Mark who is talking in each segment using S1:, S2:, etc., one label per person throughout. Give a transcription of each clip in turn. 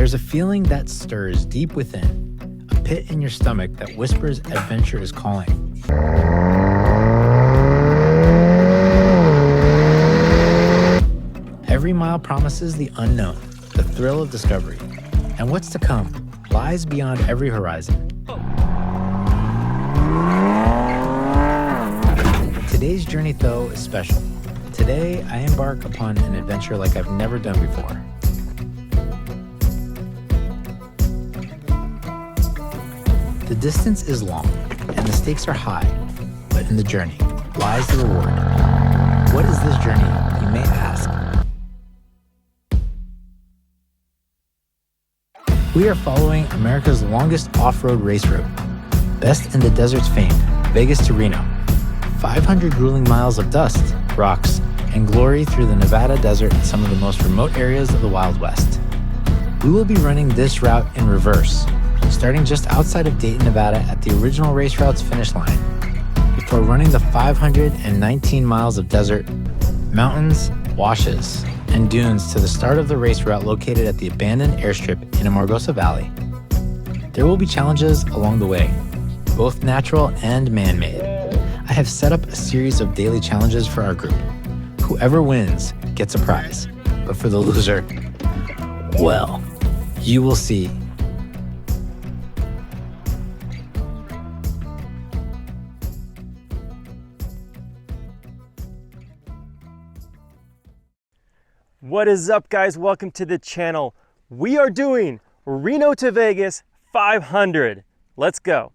S1: There's a feeling that stirs deep within, a pit in your stomach that whispers adventure is calling. Every mile promises the unknown, the thrill of discovery, and what's to come lies beyond every horizon. Today's journey, though, is special. Today, I embark upon an adventure like I've never done before. The distance is long, and the stakes are high, but in the journey lies the reward. What is this journey, you may ask? We are following America's longest off-road race route, Best in the Desert's famed Vegas to Reno. 500 grueling miles of dust, rocks, and glory through the Nevada desert in some of the most remote areas of the Wild West. We will be running this route in reverse, starting just outside of Dayton, Nevada at the original race route's finish line, before running the 519 miles of desert, mountains, washes, and dunes to the start of the race route located at the abandoned airstrip in Amargosa Valley. There will be challenges along the way, both natural and man-made. I have set up a series of daily challenges for our group. Whoever wins gets a prize, but for the loser, well, you will see.
S2: What is up, guys? Welcome to the channel. We are doing Reno to Vegas 500. Let's go.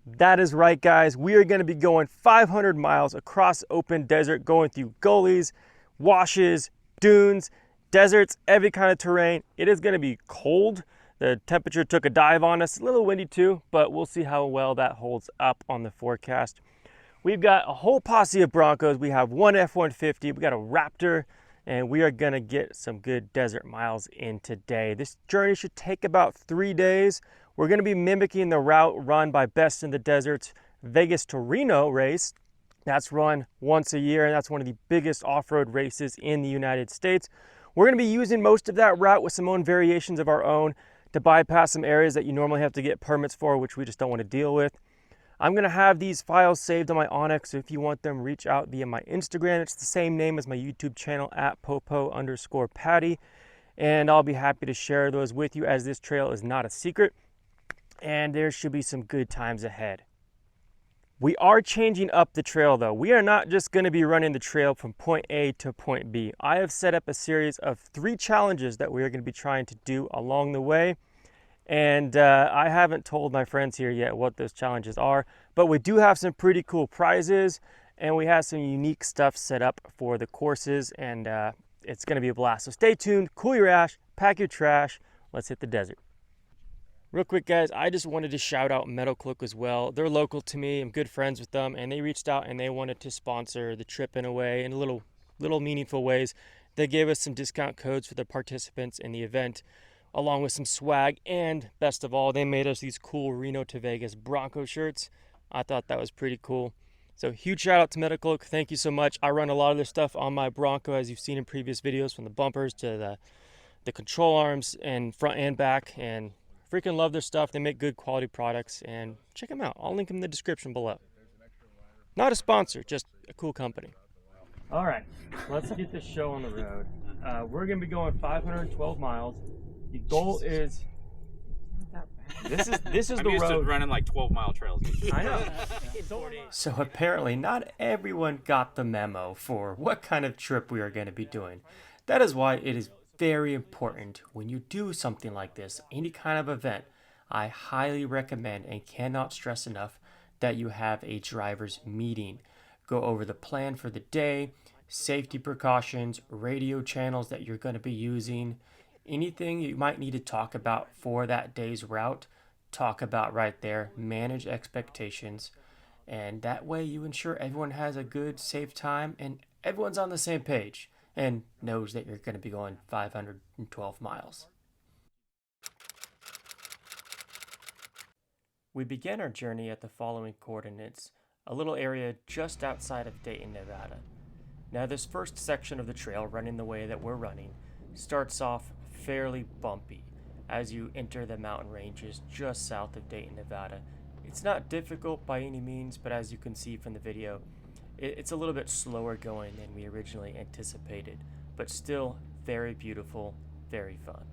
S2: That is right, guys. We are going to be going 500 miles across open desert, going through gullies, washes, dunes, deserts, every kind of terrain. It is going to be cold. The temperature took a dive on us. A little windy too, but we'll see how well that holds up on the forecast. We've got a whole posse of Broncos. We have one F-150. We got a Raptor. And we are going to get some good desert miles in today. This journey should take about 3 days. We're going to be mimicking the route run by Best in the Desert's Vegas to Reno race. That's run once a year, and that's one of the biggest off-road races in the United States. We're going to be using most of that route with some own variations of our own to bypass some areas that you normally have to get permits for, which we just don't want to deal with. I'm going to have these files saved on my Onyx, so if you want them, reach out via my Instagram. It's the same name as my YouTube channel, at popo_patty, and I'll be happy to share those with you, as this trail is not a secret, and there should be some good times ahead. We are changing up the trail, though. We are not just going to be running the trail from point A to point B. I have set up a series of 3 challenges that we are going to be trying to do along the way. And I haven't told my friends here yet what those challenges are, but we do have some pretty cool prizes, and we have some unique stuff set up for the courses, and it's going to be a blast. So stay tuned, cool your ash, pack your trash, let's hit the desert. Real quick, guys, I just wanted to shout out Metal Cloak as well. They're local to me, I'm good friends with them, and they reached out and they wanted to sponsor the trip in a way, in little meaningful ways. They gave us some discount codes for the participants in the event, along with some swag, and best of all, they made us these cool Reno to Vegas Bronco shirts. I thought that was pretty cool. So huge shout out to Medical. Thank you so much. I run a lot of their stuff on my Bronco, as you've seen in previous videos, from the bumpers to the control arms and front and back, and freaking love their stuff. They make good quality products, and check them out. I'll link them in the description below. Not a sponsor, just a cool company. All right, let's get this show on the road. We're gonna be going 512 miles. The goal is, this is the road. I'm used to running like 12-mile trails. I know. So apparently not everyone got the memo for what kind of trip we are going to be doing. That is why it is very important when you do something like this, any kind of event. I highly recommend and cannot stress enough that you have a driver's meeting. Go over the plan for the day, safety precautions, radio channels that you're going to be using. Anything you might need to talk about for that day's route, talk about right there. Manage expectations, and that way you ensure everyone has a good, safe time and everyone's on the same page and knows that you're going to be going 512 miles. We begin our journey at the following coordinates, a little area just outside of Dayton, Nevada. Now, this first section of the trail, running the way that we're running, starts off fairly bumpy. as you enter the mountain ranges just south of Dayton, Nevada. It's not difficult by any means, but as you can see from the video, it's a little bit slower going than we originally anticipated, but still very beautiful, very fun.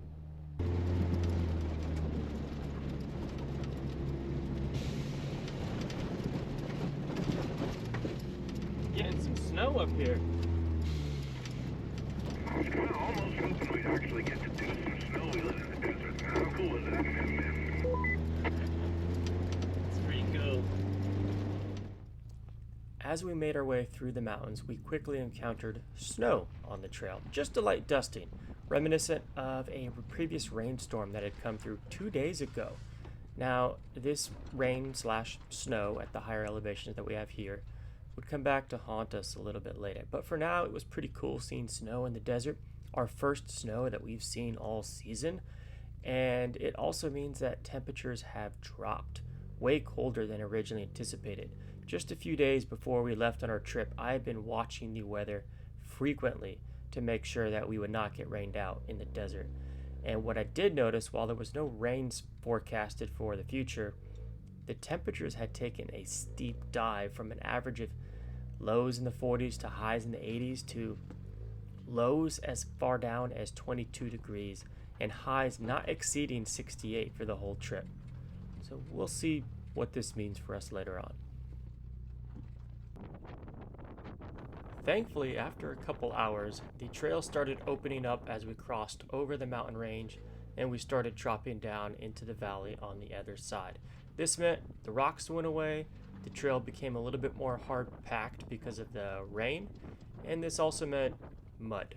S2: Getting some snow up here.
S3: I was kind of almost hoping we'd actually get to do some snow. We live in the desert. How cool is that, man?
S2: It's pretty cool. As we made our way through the mountains, we quickly encountered snow on the trail, just a light dusting, reminiscent of a previous rainstorm that had come through 2 days ago. Now, this rain/snow at the higher elevations that we have here would come back to haunt us a little bit later. But for now, it was pretty cool seeing snow in the desert, our first snow that we've seen all season. And it also means that temperatures have dropped, way colder than originally anticipated. Just a few days before we left on our trip, I had been watching the weather frequently to make sure that we would not get rained out in the desert. And what I did notice, while there was no rains forecasted for the future, the temperatures had taken a steep dive from an average of lows in the 40s to highs in the 80s to lows as far down as 22 degrees and highs not exceeding 68 for the whole trip. So we'll see what this means for us later on. Thankfully, after a couple hours, the trail started opening up as we crossed over the mountain range and we started dropping down into the valley on the other side. This meant the rocks went away, the trail became a little bit more hard packed because of the rain, and this also meant mud.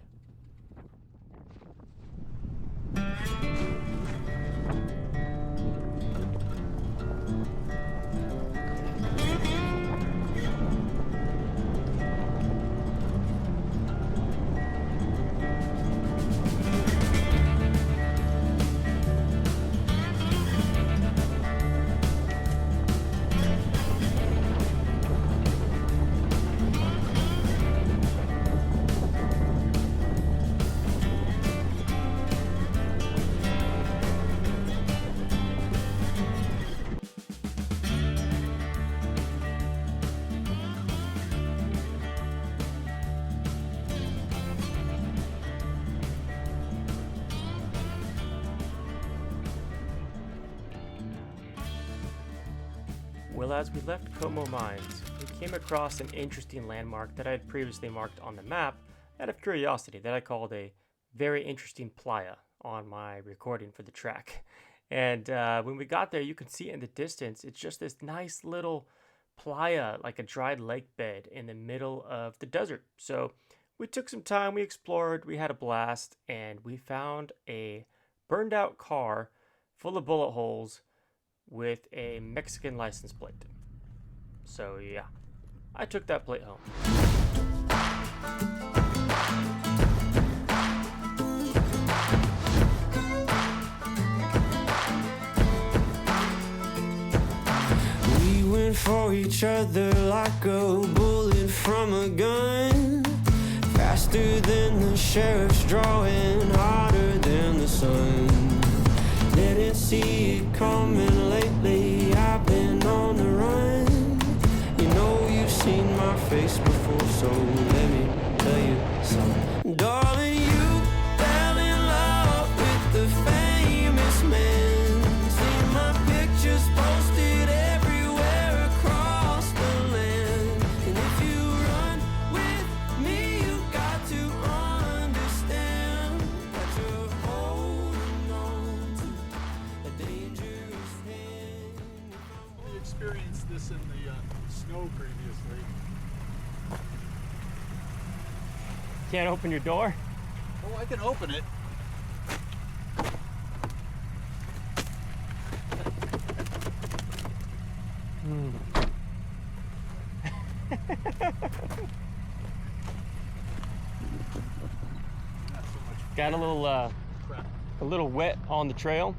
S2: Well, as we left Como Mines, we came across an interesting landmark that I had previously marked on the map out of curiosity that I called a very interesting playa on my recording for the track. And when we got there, you can see in the distance, it's just this nice little playa, like a dried lake bed in the middle of the desert. So we took some time, we explored, we had a blast, and we found a burned out car full of bullet holes with a Mexican license plate. So yeah, I took that plate home.
S4: We went for each other like a bullet from a gun, faster than the sheriff's drawing, hotter than the sun. Didn't see it coming lately, I've been on the run. You know you've seen my face before, so let me tell you something. Darling, you fell in love with the famous man. See my pictures posted everywhere across the land. And if you run with me, you got to understand that you're holding on to a dangerous hand.
S5: We experienced this in the snow previously.
S2: Can't open your door?
S5: Oh, I can open it. Not so much
S2: Got
S5: crap.
S2: a little wet on the trail.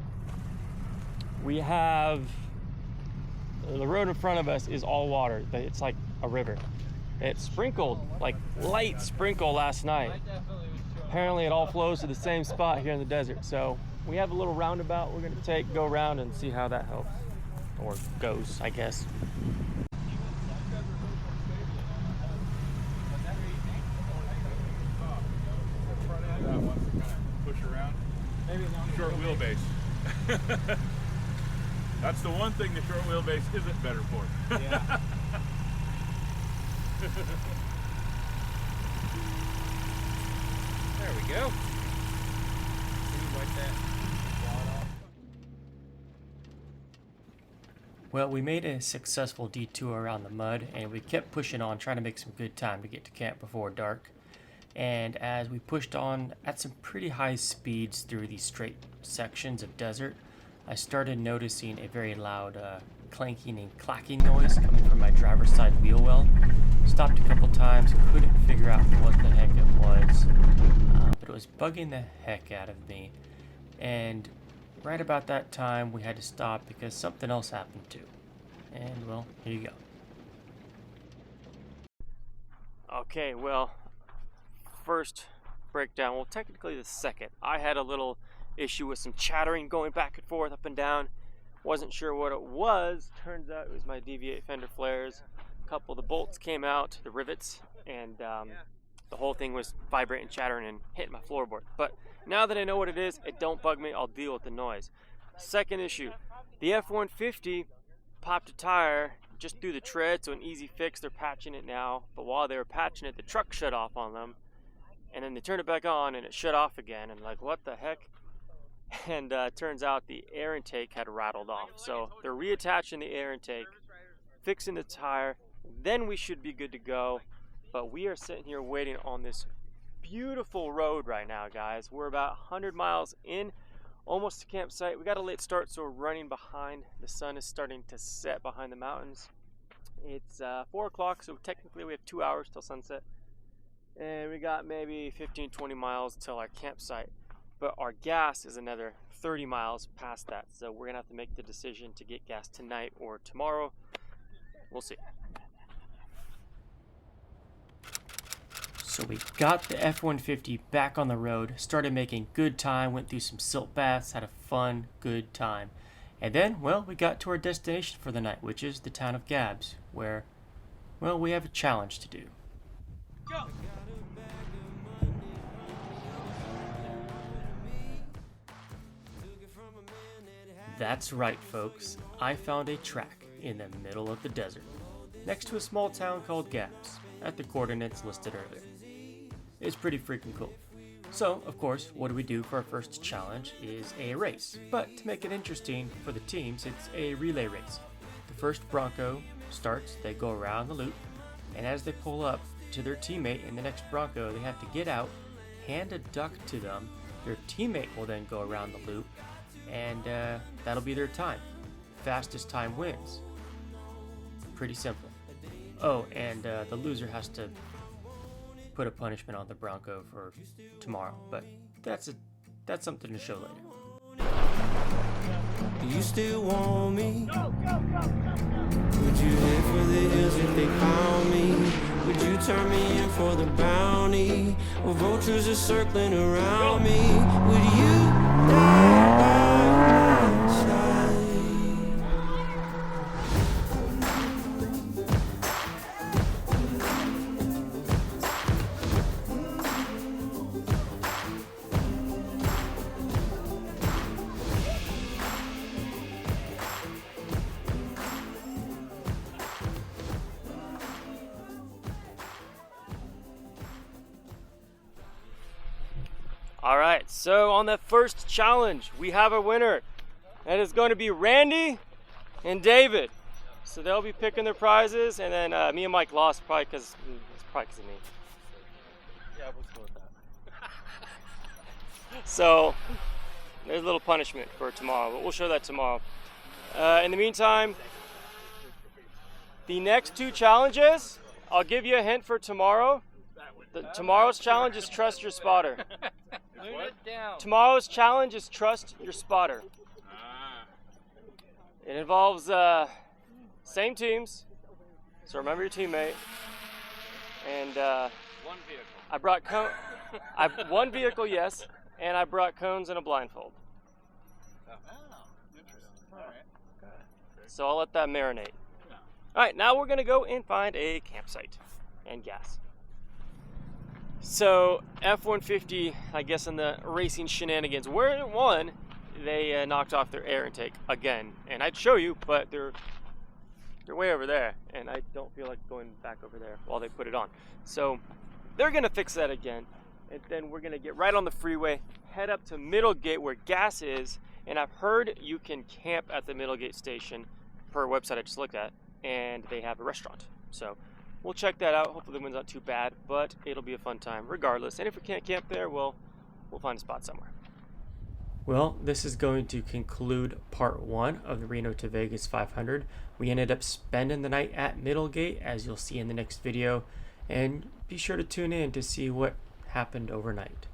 S2: We have the road in front of us is all water. It's like a river. It sprinkled, like light sprinkle last night. Apparently it all flows to the same spot here in the desert. So we have a little roundabout we're gonna go around and see how that helps. Or goes, I guess.
S5: Push around. Maybe short wheelbase. That's the one thing the short wheelbase isn't better for.
S2: Yeah. There we go. Can you wipe that wallet off? Well, we made a successful detour around the mud, and we kept pushing on, trying to make some good time to get to camp before dark. And as we pushed on at some pretty high speeds through these straight sections of desert, I started noticing a very loud clanking and clacking noise coming from my driver's side wheel well. Stopped a couple times, couldn't figure out what the heck it was, but it was bugging the heck out of me. And right about that time, we had to stop because something else happened too. And well, here you go. Okay, well, first breakdown, well, technically the second. I had a little issue with some chattering going back and forth, up and down. Wasn't sure what it was. Turns out it was my deviate fender flares. A couple of the bolts came out, the rivets, and the whole thing was vibrating, chattering, and hitting my floorboard. But now that I know what it is, it don't bug me. I'll deal with the noise. Second issue, the F-150 popped a tire just through the tread, so an easy fix. They're patching it now, but while they were patching it, the truck shut off on them, and then they turned it back on and it shut off again, and like, what the heck? And turns out the air intake had rattled off, so they're reattaching the air intake, fixing the tire, then we should be good to go. But we are sitting here waiting on this beautiful road right now, guys. We're about 100 miles in, almost to campsite. We got a late start, so we're running behind. The sun is starting to set behind the mountains. It's 4 o'clock, so technically we have 2 hours till sunset, and we got maybe 15-20 miles till our campsite. But our gas is another 30 miles past that, so we're gonna have to make the decision to get gas tonight or tomorrow. We'll see. So we got the F-150 back on the road, started making good time, went through some silt baths, had a fun, good time. And then, well, we got to our destination for the night, which is the town of Gabbs, where, well, we have a challenge to do. Go! That's right, folks. I found a track in the middle of the desert, next to a small town called Gabbs, at the coordinates listed earlier. It's pretty freaking cool. So, of course, what do we do for our first challenge is a race. But to make it interesting for the teams, it's a relay race. The first Bronco starts, they go around the loop, and as they pull up to their teammate in the next Bronco, they have to get out, hand a duck to them, their teammate will then go around the loop, and that'll be their time. Fastest time wins. Pretty simple. Oh, and the loser has to put a punishment on the Bronco for tomorrow, but that's something to show later.
S4: Do you still want me? Would you head for the hills if they found me? Would you turn me in for the bounty? Or vultures are circling around me? Would you die by my side?
S2: All right, so on the first challenge, we have a winner. That is going to be Randy and David. So they'll be picking their prizes, and then me and Mike lost probably because of me.
S5: Yeah, we'll go with that.
S2: So there's a little punishment for tomorrow, but we'll show that tomorrow. In the meantime, the next two challenges, I'll give you a hint for tomorrow. Tomorrow's challenge is trust your spotter. Tomorrow's challenge is trust your spotter. It involves same teams, so remember your teammate. And
S5: One vehicle.
S2: I brought one vehicle, yes, and I brought cones and a blindfold.
S5: Interesting. All right.
S2: So I'll let that marinate. All right, now we're gonna go and find a campsite and gas. So F-150, I guess in the racing shenanigans, where it won, they knocked off their air intake again. And I'd show you, but they're way over there, and I don't feel like going back over there while they put it on. So they're gonna fix that again, and then we're gonna get right on the freeway, head up to Middlegate where gas is, and I've heard you can camp at the Middlegate station per website I just looked at, and they have a restaurant. So we'll check that out. Hopefully the wind's not too bad, but it'll be a fun time regardless. And if we can't camp there, we'll find a spot somewhere. Well, this is going to conclude part 1 of the Reno to Vegas 500. We ended up spending the night at Middlegate, as you'll see in the next video, and be sure to tune in to see what happened overnight.